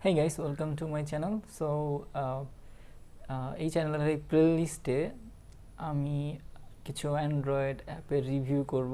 Hey guys, welcome to my channel. এই চ্যানেলের এই প্লেলিস্টে আমি কিছু অ্যান্ড্রয়েড অ্যাপের রিভিউ করব।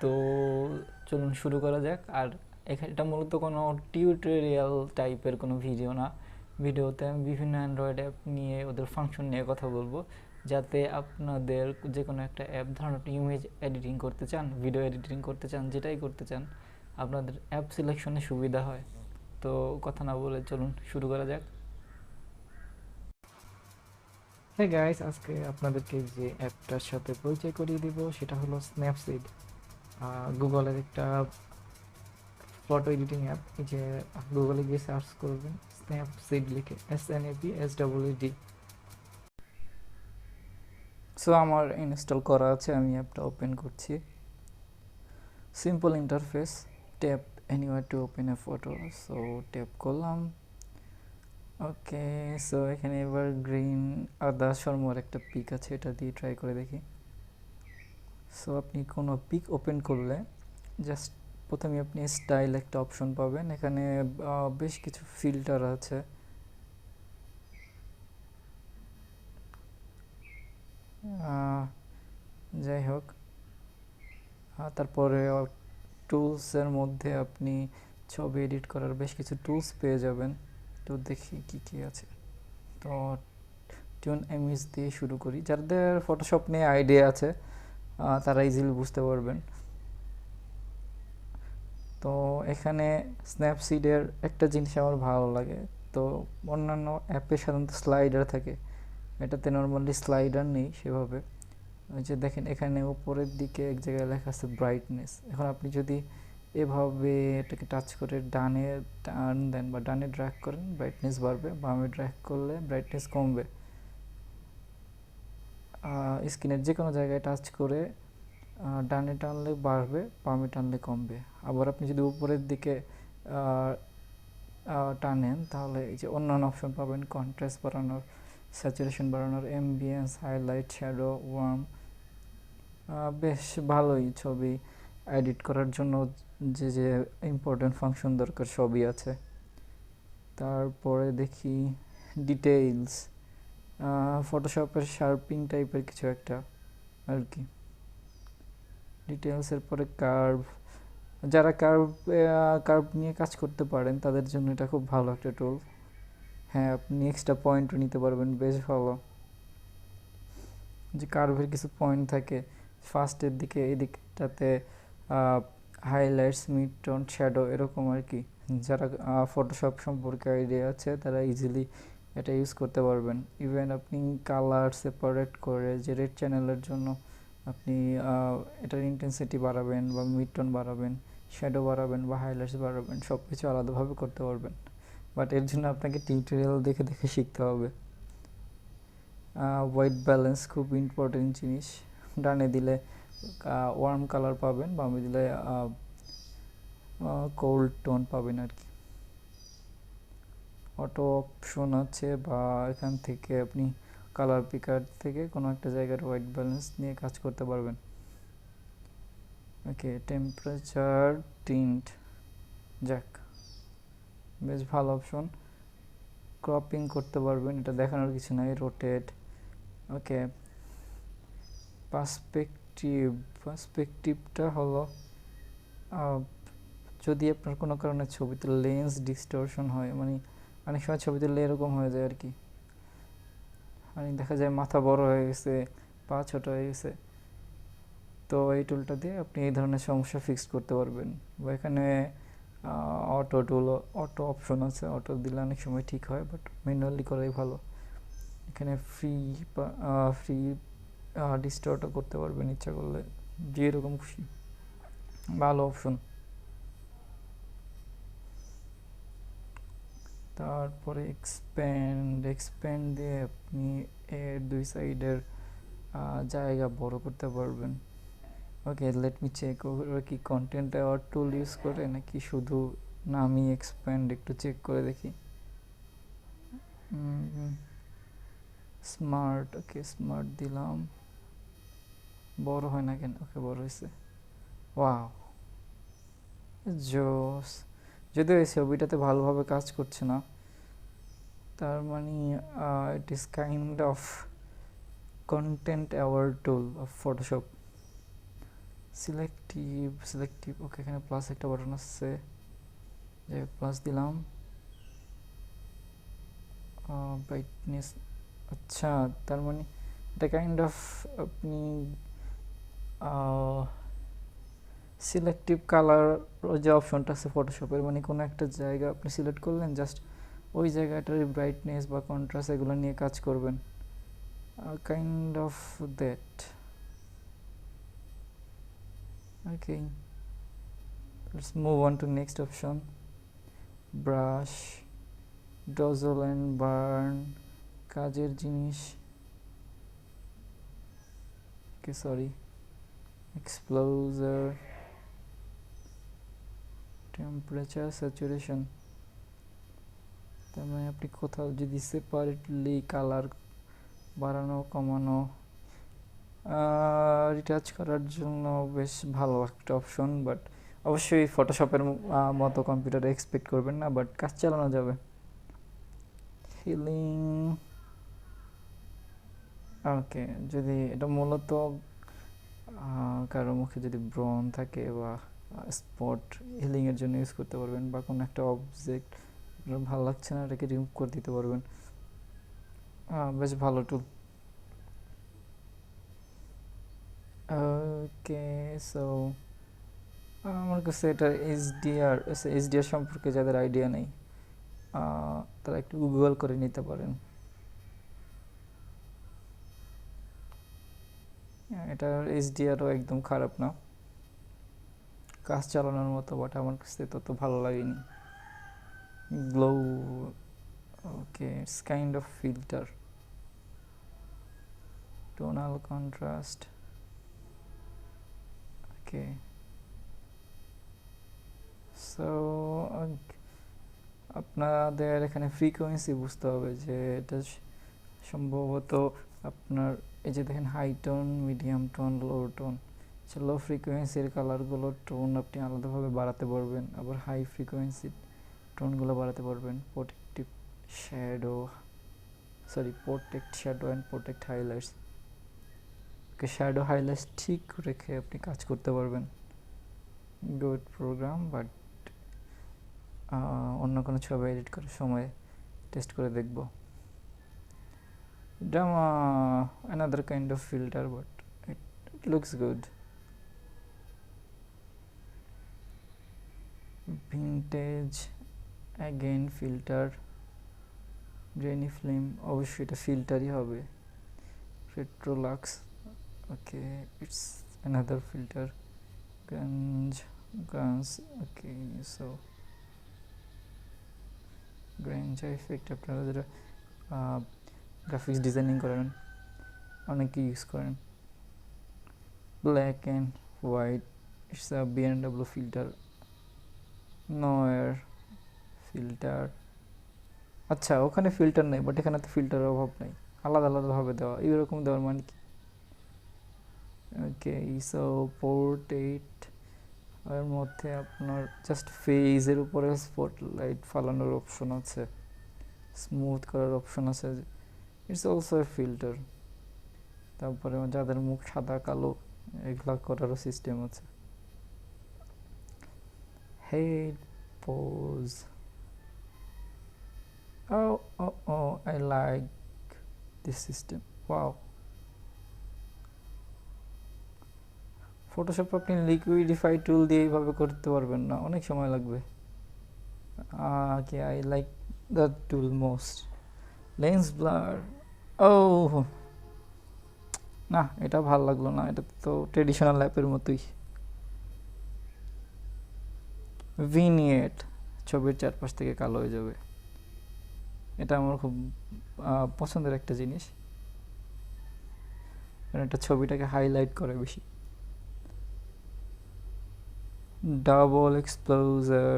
তো চলুন শুরু করা যাক। আর এটা মূলত কোনো টিউটোরিয়াল টাইপের কোনো ভিডিও না। ভিডিওতে আমি বিভিন্ন অ্যান্ড্রয়েড অ্যাপ নিয়ে ওদের ফাংশন নিয়ে কথা বলবো, যাতে আপনাদের যে কোনো একটা অ্যাপ, ধরুন আপনি ইমেজ এডিটিং করতে চান, ভিডিও এডিটিং করতে চান, যেটাই করতে চান, আপনাদের অ্যাপ সিলেকশনে সুবিধা হয়। তো কথা না বলে চলুন শুরু করা যাক। হ্যাঁ গাইস, আজকে আপনাদেরকে যে অ্যাপটার সাথে পরিচয় করিয়ে দিব সেটা হলো স্ন্যাপসিড। গুগলের একটা ফটো এডিটিং অ্যাপ। এই যে গুগলে গিয়ে সার্চ করবেন স্ন্যাপসিড লিখে, SNAPSEED। সো আমার ইনস্টল করা আছে, আমি অ্যাপটা ওপেন করছি। Simple interface, tap anywhere to open A photo. So tap করলাম। ওকে, সো এখানে এবার গ্রিন আদা শর্মার একটা পিক আছে, এটা দিয়ে ট্রাই করে দেখি। সো আপনি কোনো পিক ওপেন করলে জাস্ট প্রথমে আপনি স্টাইল একটা অপশন পাবেন। এখানে বেশ কিছু ফিল্টার আছে। যাই হোক, তারপরে টুলসের মধ্যে আপনি ছবি এডিট করার বেশ কিছু টুলস পেয়ে যাবেন। তো দেখি কি কি আছে। তো টিউন ইমেজ দিয়ে শুরু করি। যাদের ফটোশপ নিয়ে আইডিয়া আছে তারা ইজিলি বুঝতে পারবেন। তো এখানে স্ন্যাপসিডের একটা জিনিস আমার ভালো লাগে। তো অন্যান্য অ্যাপে সাধারণত স্লাইডার থাকে, এটাতে নর্মালি স্লাইডার নেই সেভাবে। ওই যে দেখেন এখানে উপরের দিকে এক জায়গায় লেখা আছে ব্রাইটনেস। এখন আপনি যদি এভাবে এটাকে টাচ করে ডানে টান দেন বা ডানে ড্র্যাগ করেন, ব্রাইটনেস বাড়বে, বামে ড্র্যাগ করলে ব্রাইটনেস কমবে। স্ক্রিনের যে কোনো জায়গায় টাচ করে ডানে টানলে বাড়বে, বামে টানলে কমবে। আবার আপনি যদি উপরের দিকে টানেন তাহলে এই যে অন্যান্য অপশন পাবেন, কন্ট্রাস্ট বাড়ানোর, স্যাচুরেশন বাড়ানোর, অ্যাম্বিয়েন্স, হাইলাইট, শ্যাডো, ওয়ার্ম। বেশ ভালোই ছবি এডিট করার জন্য যে যে ইম্পর্টেন্ট ফাংশন দরকার সবই আছে। তারপরে দেখি ডিটেইলস, ফটোশপের শার্পিং টাইপের কিছু একটা আর কি। ডিটেলসের পরে কার্ভ, যারা কার্ভ নিয়ে কাজ করতে পারেন তাদের জন্য এটা খুব ভালো একটা টুল। হ্যাঁ, আপনি এক্সট্রা পয়েন্টও নিতে পারবেন, বেশ ভালো। যে কার্ভের কিছু পয়েন্ট থাকে ফার্স্টের দিকে, এই দিকটাতে হাইলাইটস, মিড টোন, শ্যাডো এরকম আর কি। যারা ফটোশপ সম্পর্কে আইডিয়া আছে তারা ইজিলি এটা ইউজ করতে পারবেন। ইভেন আপনি কালার সেপারেট করে, যে রেড চ্যানেলের জন্য আপনি এটার ইন্টেন্সিটি বাড়াবেন বা মিড টোন বাড়াবেন, শ্যাডো বাড়াবেন বা হাইলাইটস বাড়াবেন, সব কিছু আলাদাভাবে করতে পারবেন। বাট এর জন্য আপনাকে টিউটোরিয়াল দেখে দেখে শিখতে হবে। হোয়াইট ব্যালেন্স খুব ইম্পর্টেন্ট জিনিস। ডানে দিলে ওয়ার্ম কালার পাবেন, বামে দিলে কোল্ড টোন পাবেন আর কি। অটো অপশন আছে, বা এখান থেকে আপনি কালার পিকার থেকে কোনো একটা জায়গার হোয়াইট ব্যালেন্স নিয়ে কাজ করতে পারবেন। ওকে, টেম্পারেচার, টিন্ট, যাক বেশ ভালো অপশন। ক্রপিং করতে পারবেন, এটা দেখানোর কিছু নাই। রোটেট, ওকে। পার্সপেক্টিভটা হলো যদি আপনার কোনো কারণে ছবিতে লেন্স ডিস্টরশন হয়, মানে অনেক সময় ছবিতে এরকম হয়ে যায় আর কি, মানে দেখা যায় মাথা বড় হয়ে গেছে, পা ছোট হয়ে গেছে, তো এই টুলটা দিয়ে আপনি এই ধরনের সমস্যা ফিক্স করতে পারবেন। বা এখানে অটো অপশন আছে, অটো দিলে অনেক সময় ঠিক হয়, বাট ম্যানুয়ালি করাই ভালো। এখানে ফ্রি ডিস্টর্টও করতে পারবেন ইচ্ছা করলে, যেরকম খুশি, ভালো অপশন। তারপরে এক্সপ্যান্ড দিয়ে আপনি এর দুই সাইডের জায়গা বড় করতে পারবেন। ওকে, লেট মি চেক ওরা কি কন্টেন্ট অ্যাওয়ার্ড টুল ইউজ করে নাকি শুধু নামি এক্সপ্যান্ড, একটু চেক করে দেখি। স্মার্ট, ওকে স্মার্ট দিলাম। বড় হয় না কেন? ওকে, বড় হয়েছে। ওয়াও, জোস। যদিও এই ছবিটাতে ভালোভাবে কাজ করছে না, তার মানে it is kind of content aware tool of Photoshop. Selective okay, এখানে প্লাস একটা বাটন আসছে, যে প্লাস দিলাম। ব্রাইটনেস, আচ্ছা তার মানে এটা কাইন্ড অফ আপনি সিলেক্টিভ কালার যে অপশনটা আছে ফটোশপের, মানে কোনো একটা জায়গা আপনি সিলেক্ট করলেন, জাস্ট ওই জায়গাটার ব্রাইটনেস বা কন্ট্রাস্ট এগুলো নিয়ে কাজ করবেন, kind of that. Okay, let's move on to next option, brush, dazzle and burn, কাজের জিনিস, ওকে সরি, exposure, temperature, saturation। তার মানে আপনি কোথাও যদি সেপারেটলি কালার বাড়ানো কমানো রিটাচ করার জন্য বেশ ভালো একটা অপশন, বাট অবশ্যই ফটোশপের মতো কম্পিউটারে এক্সপেক্ট করবেন না, বাট কাজ চালানো যাবে। হিলিং, ওকে, যদি এটা মূলত কারো মুখে যদি ব্রণ থাকে বা স্পট হিলিংয়ের জন্য ইউজ করতে পারবেন, বা কোনো একটা অবজেক্ট ভালো লাগছে না এটাকে রিমুভ করে দিতে পারবেন, বেশ ভালো টুল। ওকে, সো আমার কাছে এটা এইচডিআর সম্পর্কে যাদের আইডিয়া নেই তারা একটু গুগল করে নিতে পারেন। এটার এইচডিআরও একদম খারাপ না, কাজ চালানোর মতো, বাট আমার কাছে তত ভালো লাগেনি। Glow, okay, it's kind of filter, tonal contrast, okay. So আপনাদের এখানে ফ্রিকোয়েন্সি বুঝতে হবে, যে এটা সম্ভবত আপনার এই যে দেখেন হাই টোন, মিডিয়াম টোন, লো টোন, লো ফ্রিকোয়েন্সির কালারগুলো টোন আপনি আলাদাভাবে বাড়াতে পারবেন, আবার হাই ফ্রিকোয়েন্সির টোনগুলো বাড়াতে পারবেন। Protect shadow and protect highlights, okay, shadow highlights ঠিক রেখে আপনি কাজ করতে পারবেন। গুড প্রোগ্রাম, বাট অন্য কোনো ছবি এডিট করার সময় টেস্ট করে দেখব। Drama, another kind of filter, but it looks good. Vintage, again filter. Grainy film, অবশ্যই এটা ফিল্টারই হবে। Retrolux, okay, it's another filter. Grunge, okay, so grunge effect আপনারা যারা গ্রাফিক্স ডিজাইনিং করেন অনেকে ইউজ করেন। Black and white, it's a BNW filter. Noir filter, আচ্ছা ওখানে ফিল্টার নেই, বাট এখানে তো ফিল্টারের অভাব নেই, আলাদা আলাদাভাবে দেওয়া, এইরকম দেওয়ার মানে কি? ওকে, সো পোর্ট্রেট এর মধ্যে আপনার জাস্ট ফেজের উপরে স্পটলাইট ফালানোর অপশন আছে, স্মুথ করার অপশন আছে, ইটস অলসো এ ফিল্টার। তারপরে যাদের মুখ সাদা কালো এগুলা করারও সিস্টেম আছে। Head pose, oh, I like this system, wow. Photoshop আপনি লিকুইডিফাই টুল দিয়ে এইভাবে করতে পারবেন না, অনেক সময় লাগবে। I like that tool most. Lens blur, ও না এটা ভালো লাগলো না, এটা তো ট্রেডিশনাল অ্যাপের মতোই। ভিনিয়েট, ছবির চারপাশ থেকে কালো হয়ে যাবে, এটা আমার খুব পছন্দের একটা জিনিস, কারণ এটা ছবিটাকে হাইলাইট করে বেশি। ডাবল এক্সপ্লোজার,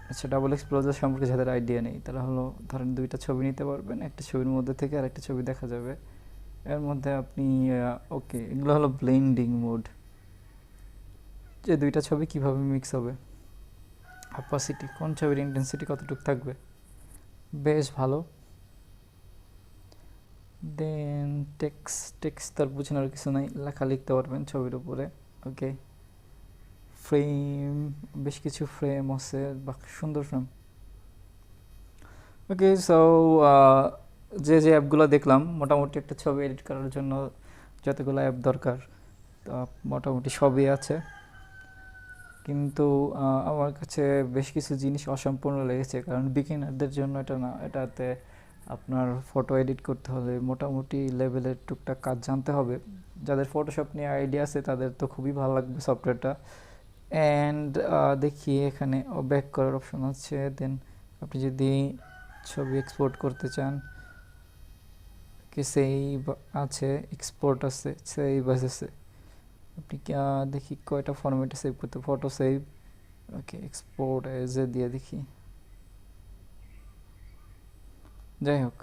আচ্ছা ডাবল এক্সপ্লোজার সম্পর্কে যাদের আইডিয়া নেই তারা হলো ধরেন দুইটা ছবি নিতে পারবেন, একটা ছবির মধ্যে থেকে আরেকটা ছবি দেখা যাবে, এর মধ্যে আপনি ওকে, এগুলো হলো ব্লেন্ডিং মোড, যে দুইটা ছবি কিভাবে মিক্স হবে, অ্যাপাসিটি, কোন ছবির ইন্টেন্সিটি কতটুকু থাকবে, বেশ ভালো। দেন টেক্সট তার বোঝানোর কিছু নাই, লেখা লিখতে পারবেন ছবির উপরে। ওকে, ফ্রেম, বেশ কিছু ফ্রেম আছে বা সুন্দর ফ্রেম। ওকে, সো যে অ্যাপগুলো দেখলাম, মোটামুটি একটা ছবি এডিট করার জন্য যতগুলো অ্যাপ দরকার তা মোটামুটি সবই আছে। কিন্তু আমার কাছে বেশ কিছু জিনিস অসম্পূর্ণ লেগেছে, কারণ বিগিনারদের জন্য এটা না, এটাতে আপনার ফটো এডিট করতে হলে মোটামুটি লেভেলের টুকটাক কাজ জানতে হবে। যাদের ফটোশপ নিয়ে আইডিয়া আছে তাদের তো খুবই ভালো লাগবে সফটওয়্যারটা। অ্যান্ড দেখি এখানে ব্যাক করার অপশন আছে। দেন আপনি যদি ছবি এক্সপোর্ট করতে চান, কি সেভ আছে, এক্সপোর্ট আছে, সেভ আছে। আপনি দেখি কয়টা ফরম্যাটে সেভ করতে, photo save, okay, export as a দিয়ে দেখি। যাই হোক,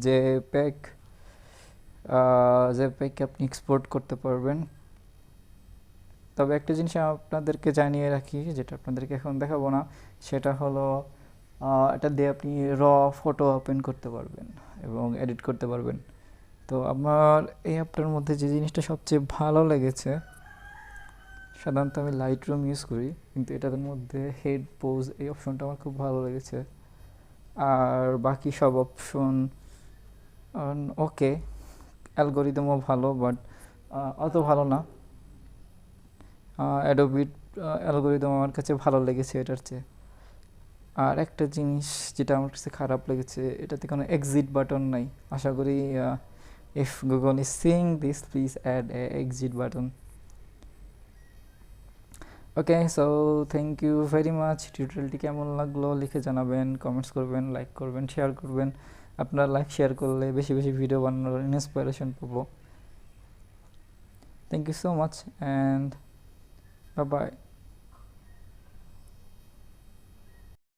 যে প্যাক আপনি এক্সপোর্ট করতে পারবেন। তবে একটা জিনিস আপনাদেরকে জানিয়ে রাখি, যেটা আপনাদেরকে এখন দেখাবো না, সেটা হলো এটা দিয়ে আপনি র ফটো ওপেন করতে পারবেন এবং এডিট করতে পারবেন। তো আমার এই অ্যাপটার মধ্যে যে জিনিসটা সবচেয়ে ভালো লেগেছে, সাধারণত আমি লাইট রুম ইউজ করি, কিন্তু এটার মধ্যে হেড পোজ এই অপশনটা আমার খুব ভালো লেগেছে। আর বাকি সব অপশন ওকে, অ্যালগোরিদমও ভালো, বাট অত ভালো না। অ্যাডোবিট অ্যালগোরিদম আমার কাছে ভালো লেগেছে এটার চেয়ে। আর একটা জিনিস যেটা আমার কাছে খারাপ লেগেছে, এটাতে কোনো এক্সিট বাটন নাই। আশা করি if Google is seeing this, please add a exit button. Okay, so thank you very much. টিউটোরিয়ালটি কেমন লাগলো লিখে জানাবেন, কমেন্টস করবেন, লাইক করবেন, শেয়ার করবেন। আপনারা লাইক শেয়ার করলে বেশি বেশি ভিডিও বানানোর ইন্সপিরেশন পাবো। Thank you so much and bye by.